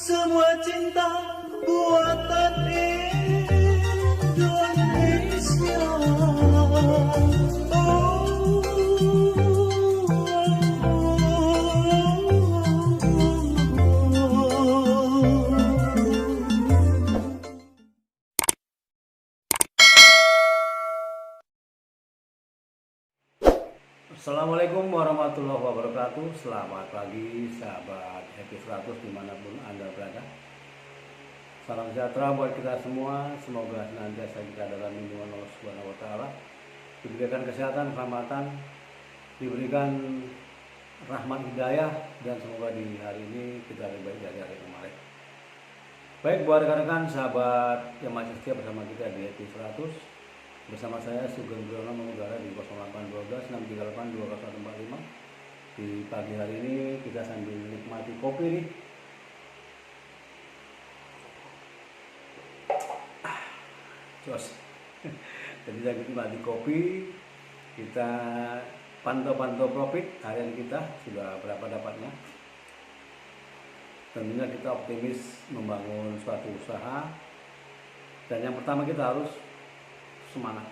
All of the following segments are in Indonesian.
Semua cinta buatan Indonesia. Assalamualaikum warahmatullahi wabarakatuh. Selamat pagi sahabat Happy 100 dimanapun Anda berada. Salam sejahtera buat kita semua. Semoga senantiasa kita dalam lindungan Allah Subhanahu wa taala, diberikan kesehatan, keselamatan, diberikan rahmat hidayah, dan semoga di hari ini kita lebih baik dari hari kemarin. Baik buat rekan-rekan sahabat yang masih setia bersama kita di Happy 100. Bersama saya Sugeng Brono mengudara di 0812 638 2045. Di pagi hari ini kita sambil menikmati kopi nih. Jos. Jadi saya menikmati kopi, kita pantau-pantau profit harian kita sudah berapa dapatnya. Tentunya kita optimis membangun suatu usaha, dan yang pertama kita harus semangat.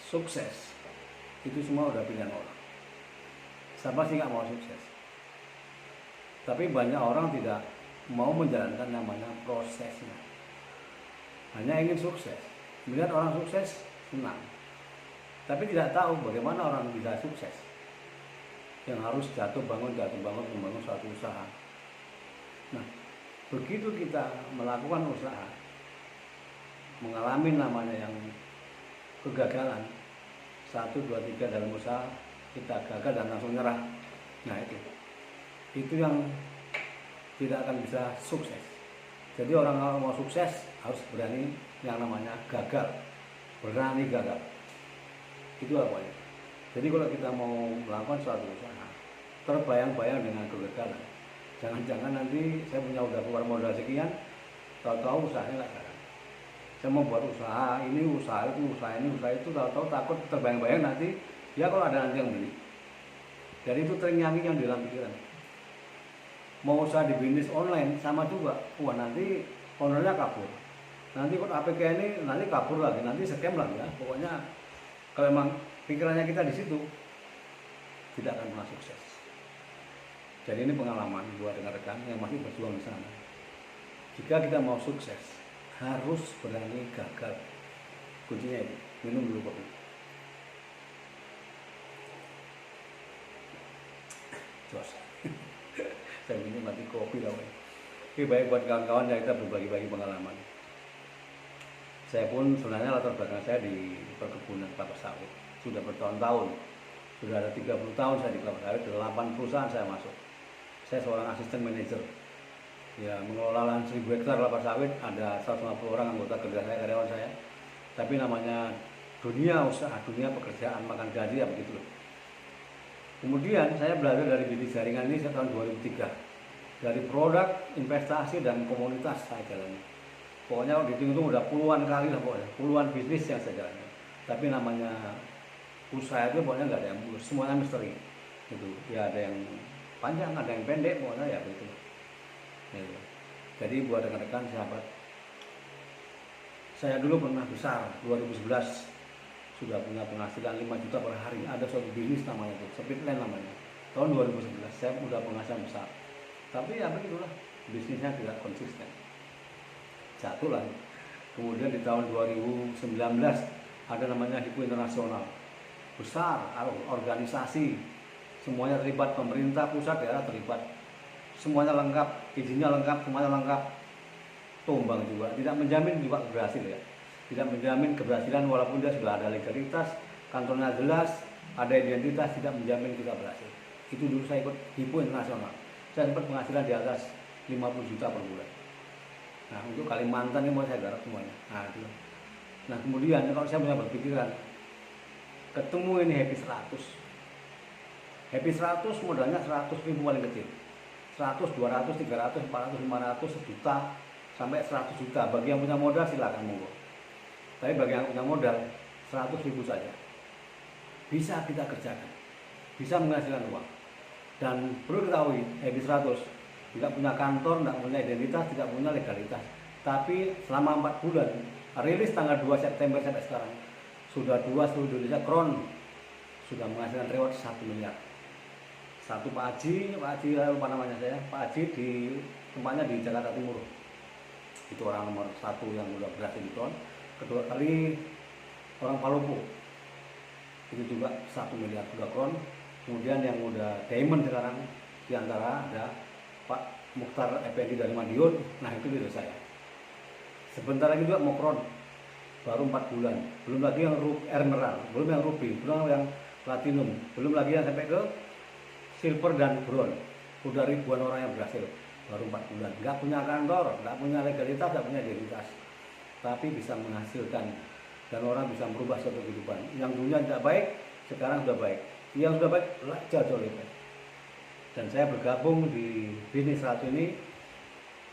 Sukses itu semua udah pilihan orang. Siapa sih nggak mau sukses? Tapi banyak orang tidak mau menjalankan namanya prosesnya. Hanya ingin sukses, melihat orang sukses senang, tapi tidak tahu bagaimana orang bisa sukses. Yang harus jatuh bangun membangun suatu usaha. Nah, begitu kita melakukan usaha, mengalami namanya yang kegagalan 1, 2, 3 dalam usaha, kita gagal dan langsung nyerah. Nah itu yang tidak akan bisa sukses. Jadi orang kalau mau sukses harus berani yang namanya gagal, berani gagal. Itu apa ya? Jadi kalau kita mau melakukan suatu usaha, terbayang-bayang dengan kegagalan, jangan-jangan nanti saya punya udah keluar modal sekian, tahu-tahu usahanya nggak jalan. Saya mau buat usaha ini, usaha itu, usaha ini, usaha itu, tahu-tahu takut terbayang-bayang nanti ya kalau ada nanti yang beli. Jadi itu ternyanyi yang di dalam pikiran. Mau usaha di bisnis online sama juga, wah nanti ownernya kabur, nanti kok APK ini nanti kabur lagi, nanti scam lagi ya. Pokoknya kalau memang pikirannya kita di situ, tidak akan pernah sukses. Jadi ini pengalaman buat rekan-rekan yang masih berjuang di sana. Jika kita mau sukses, harus berani gagal. Kuncinya itu, minum dulu kopi. Jos. Saya minum mati kopi lah. Oke, baik buat kawan-kawan yang kita berbagi-bagi pengalaman. Saya pun sebenarnya latar belakang saya di perkebunan kelapa sawit. Sudah bertahun-tahun. Sudah ada 30 tahun saya di kelapa sawit, 8 perusahaan saya masuk. Saya seorang asisten manajer. Ya, mengelola lahan 1000 hektar kelapa sawit, ada 150 orang anggota kerja saya, karyawan saya. Tapi namanya dunia usaha, dunia pekerjaan, makan gaji ya begitu loh. Kemudian saya belajar dari bisnis jaringan ini tahun 2003. Dari produk, investasi, dan komunitas saya jalani. Pokoknya dihitung udah puluhan kali lah pokoknya, puluhan bisnis yang saya jalani. Tapi namanya usaha itu pokoknya nggak ada yang mulus, semuanya misteri. Gitu. Ya ada yang panjang, ada yang pendek, pokoknya ya begitu. Jadi buat rekan-rekan sahabat, saya dulu pernah besar 2011 sudah punya penghasilan 5 juta per hari. Ada suatu bisnis namanya itu, Speedland namanya. Tahun 2011 saya udah penghasilan besar. Tapi ya begitulah, bisnisnya tidak konsisten. Jatuh lah. Kemudian di tahun 2019 ada namanya Hipo Internasional. Besar, organisasi, semuanya terlibat, pemerintah pusat, daerah terlibat. Semuanya lengkap, izinnya lengkap, semuanya lengkap. Tumbang juga, tidak menjamin juga berhasil ya. Tidak menjamin keberhasilan walaupun dia sudah ada legalitas, kantornya jelas, ada identitas, tidak menjamin kita berhasil. Itu dulu saya ikut Hipo Internasional. Saya dapat penghasilan di atas 50 juta per bulan. Nah untuk Kalimantan ini mau saya garap semuanya. Nah kemudian kalau saya punya berpikiran, ketemu ini Happy 100. Happy 100 modalnya 100 ribu paling kecil. 100, 200, 300, 400, 500, 1 juta, sampai 100 juta. Bagi yang punya modal silakan monggo. Tapi bagi yang punya modal 100 ribu saja bisa kita kerjakan, bisa menghasilkan uang. Dan perlu ketahui, Happy 100 tidak punya kantor, tidak punya identitas, tidak punya legalitas. Tapi selama 4 bulan, rilis tanggal 2 September sampai sekarang, sudah 2 seluruh Indonesia Crown sudah menghasilkan reward 1 miliar. Satu Pak Haji lupa namanya saya, Pak Haji di tempatnya di Jakarta Timur. Itu orang nomor 1 yang sudah berhasil di Crown. Kedua kali orang Palopo, itu juga 1 miliar sudah Crown. Kemudian yang udah diamond sekarang diantara ada Pak Mukhtar Effendi dari Madiun. Nah itu video saya. Sebentar lagi juga mau Crown, baru 4 bulan. Belum lagi yang emerald, belum yang ruby, belum yang platinum, belum lagi yang sampai ke silver dan bronze. Udah ribuan orang yang berhasil, baru 4 bulan. Nggak punya kantor, nggak punya legalitas, nggak punya identitas, tapi bisa menghasilkan dan orang bisa merubah suatu kehidupan. Yang dulunya tidak baik, sekarang sudah baik. Yang sudah baik, jauh lebih baik. Dan saya bergabung di bisnis 100 ini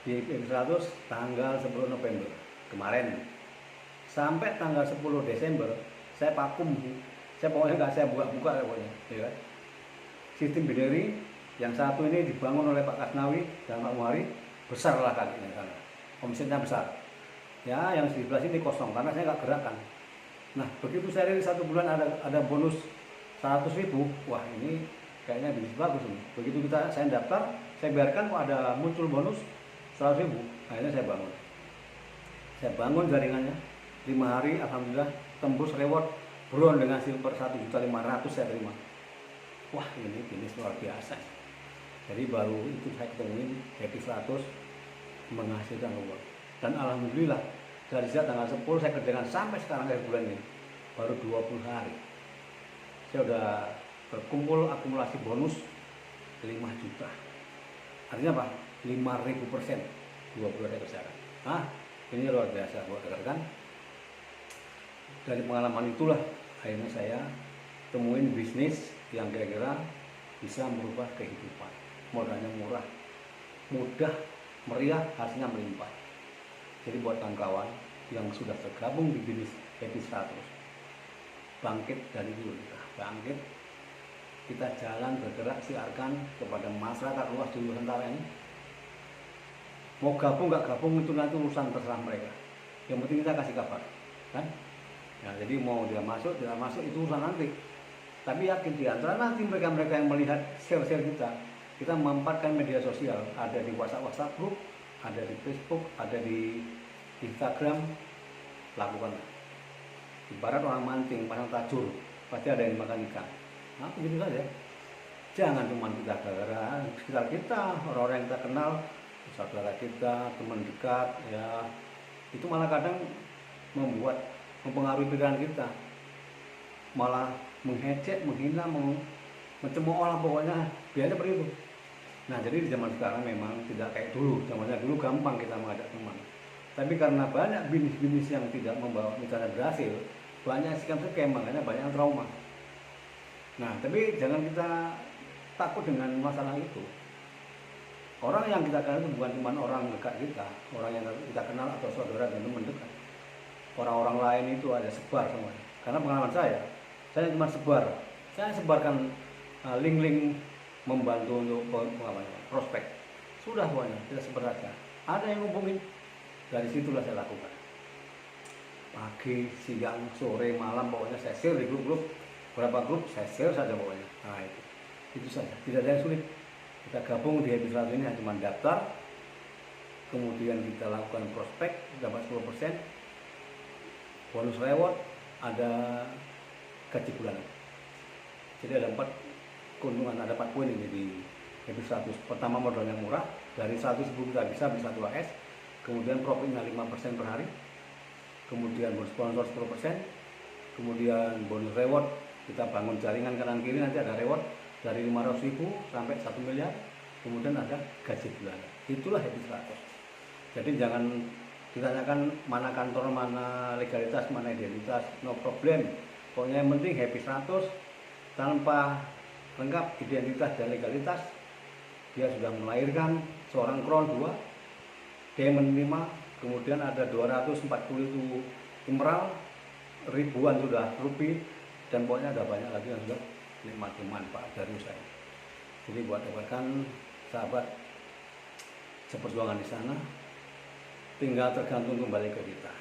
di bisnis 100 tanggal 10 November kemarin sampai tanggal 10 Desember saya vakum. Saya pokoknya nggak saya buka pokoknya, ya kan? Sistem binary yang satu ini dibangun oleh Pak Kasnawi dan Pak Muhari, besar lah kakinya sana, omsetnya besar. Ya, yang di sebelah sini kosong karena saya nggak gerakkan. Nah, begitu saya rilis 1 bulan ada bonus 100.000, wah ini kayaknya bisnis bagus ini. Begitu saya daftar, saya biarkan kok ada muncul bonus 100.000, akhirnya saya bangun. Saya bangun jaringannya 5 hari, alhamdulillah tembus reward bronze dengan silver 1.500.000 saya terima. Wah ini bisnis luar biasa. Jadi baru itu saya ketemuin Happy 100 menghasilkan uang. Dan alhamdulillah dari sejak tanggal 10 saya kerjakan sampai sekarang akhir bulan ini baru 20 hari. Saya udah berkumpul akumulasi bonus 5 juta. Artinya apa? 5.000% 20 hari kerjaan. Nah ini luar biasa buat rekan. Dari pengalaman itulah akhirnya saya temuin bisnis yang kira-kira bisa merubah kehidupan. Modalnya murah, mudah, meriah, hasilnya melimpah. Jadi buat kawan-kawan yang sudah tergabung di bisnis Happy 100, bangkit dari dulu, bangkit. Kita jalan bergerak, siarkan kepada masyarakat luas di Nusantara ini. Mau gabung nggak gabung itu nanti urusan terserah mereka. Yang penting kita kasih kabar, kan? Nah, jadi mau dia masuk, tidak masuk itu urusan nanti. Tapi yakin di antara nanti mereka-mereka yang melihat share-share kita memanfaatkan media sosial, ada di WhatsApp group, ada di Facebook, ada di Instagram, lakukan. Ibarat orang mancing, pasang tajur, pasti ada yang makan ikan. Nah, begitu saja. Jangan cuma kita gara-gara sekitar kita, orang-orang yang kita kenal, saudara kita, teman dekat, ya itu malah kadang mempengaruhi pikiran kita, malah mengecek, menghina, mencemooh orang, pokoknya biasanya seperti itu. Nah jadi di zaman sekarang memang tidak kayak dulu. Zamannya dulu gampang kita mengajak teman, tapi karena banyak bisnis-bisnis yang tidak membawa misalnya berhasil, banyak scam, makanya banyak yang trauma. Nah tapi jangan kita takut dengan masalah itu. Orang yang kita kenal itu bukan cuma orang dekat kita, orang yang kita kenal atau saudara dan teman dekat. Orang-orang lain itu ada sebar semuanya. Karena pengalaman saya cuma sebar. Saya sebarkan link-link membantu untuk prospek. Sudah pokoknya, kita sebar saja. Ada yang ngubungin, dari situlah saya lakukan. Pagi, siang, sore, malam, pokoknya saya share di grup-grup. Berapa grup, saya share saja pokoknya. Nah itu saja, tidak ada yang sulit. Kita gabung di Happy 100 ini cuma daftar, kemudian kita lakukan prospek, dapat 10%, bonus reward, ada gaji bulanan. Jadi ada 4 keuntungan, ada 4 poin ini di Happy 100. Pertama modalnya murah, dari 100.000 kita bisa beli 1 AS, kemudian profitnya 5% per hari, kemudian bonus sponsor 10%, kemudian bonus reward, kita bangun jaringan kanan kiri, nanti ada reward dari 500.000 sampai 1 miliar, kemudian ada gaji bulanan. Itulah Happy 100. Jadi jangan ditanyakan mana kantor, mana legalitas, mana identitas, no problem. Pokoknya yang penting Happy 100 tanpa lengkap identitas dan legalitas, dia sudah melahirkan seorang Crown 2, Diamond 5, kemudian ada 240 itu emerald, ribuan sudah ruby, dan pokoknya ada banyak lagi yang sudah nikmati manfaat dari usaha. Jadi buat rekan sahabat seperjuangan di sana, tinggal tergantung kembali ke kita.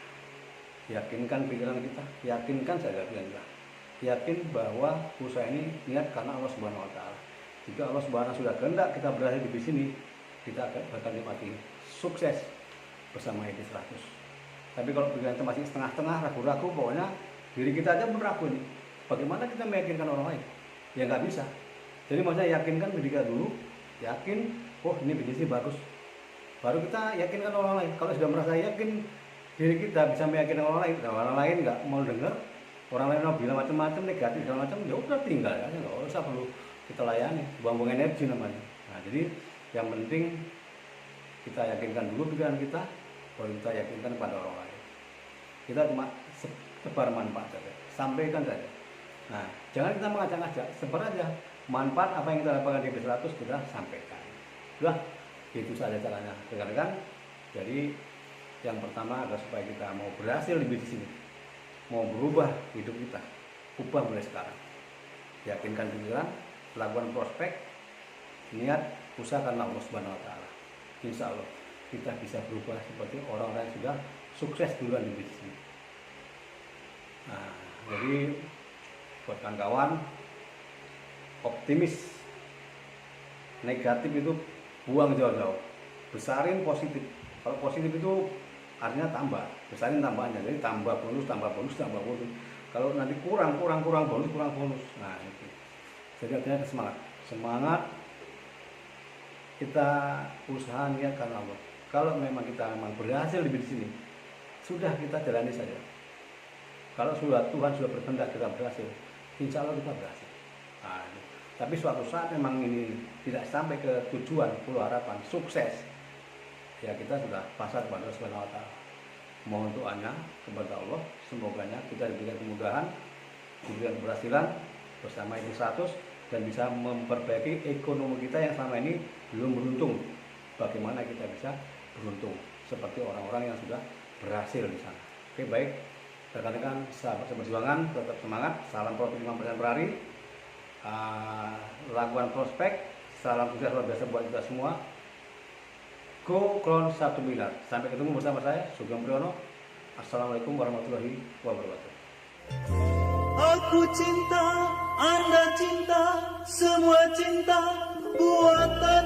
Yakinkan pikiran kita, yakinkan saja pikiran kita, yakin bahwa usaha ini niat karena Allah Subhanahu Wa Taala. Jika Allah Subhanahu sudah kehendak kita berada di sini, kita akan nikmati sukses bersama ID 100. Tapi kalau pikiran kita masih setengah-setengah, ragu-ragu, pokoknya diri kita aja pun ragu nih. Bagaimana kita meyakinkan orang lain? Ya nggak bisa. Jadi maksudnya yakinkan diri kita dulu, yakin, oh ini bisnis bagus. Baru kita yakinkan orang lain. Kalau sudah merasa yakin diri kita bisa meyakinkan orang lain nggak mau dengar, orang lain mau bilang macam-macam negatif segala macam, ya udah tinggal ya, nggak usah perlu kita layani, buang-buang energi namanya. Nah jadi yang penting kita yakinkan dulu pikiran kita, baru kita yakinkan pada orang lain. Kita cuma sebar manfaat saja, sampaikan saja. Nah jangan kita mengajak-ajak, sebar aja manfaat apa yang kita dapatkan di B100 kita sampaikan. Udah itu saja caranya rekan-rekan. Jadi yang pertama adalah supaya kita mau berhasil di bisnis ini, mau berubah hidup kita, ubah mulai sekarang. Yakinkan pikiran, lakukan prospek, niat, usahakan Allah Subhanahu Wa Taala. Insya Allah kita bisa berubah seperti orang-orang yang sudah sukses duluan di bisnis ini. Nah, jadi buat kawan-kawan, optimis, negatif itu buang jauh-jauh, besarin positif. Kalau positif itu artinya tambah, besarin tambahannya, jadi tambah bonus. Kalau nanti kurang bonus. Nah itu, jadi artinya semangat kita usaha niat karena Allah. Kalau memang kita berhasil di sini, sudah kita jalani saja. Kalau Tuhan sudah berkehendak kita berhasil, insya Allah kita berhasil. Nah, tapi suatu saat memang ini tidak sampai ke tujuan Pulau Harapan sukses, ya kita sudah pasrah kepada Allah Subhanahu Wa Taala. Mohon doanya kepada Allah, semoga kita diberikan kemudahan, diberikan keberhasilan bersama ID 100 dan bisa memperbaiki ekonomi kita yang selama ini belum beruntung. Bagaimana kita bisa beruntung seperti orang-orang yang sudah berhasil di sana. Oke, baik rekan-rekan sahabat seperjuangan, tetap semangat. Salam profit 5% per hari. Lakukan prospek. Salam sukses luar biasa buat kita semua. Go Clone 1 miliar. Sampai ketemu bersama saya Sugeng Priyono. Assalamualaikum warahmatullahi wabarakatuh. Aku cinta, Anda cinta, semua cinta buatan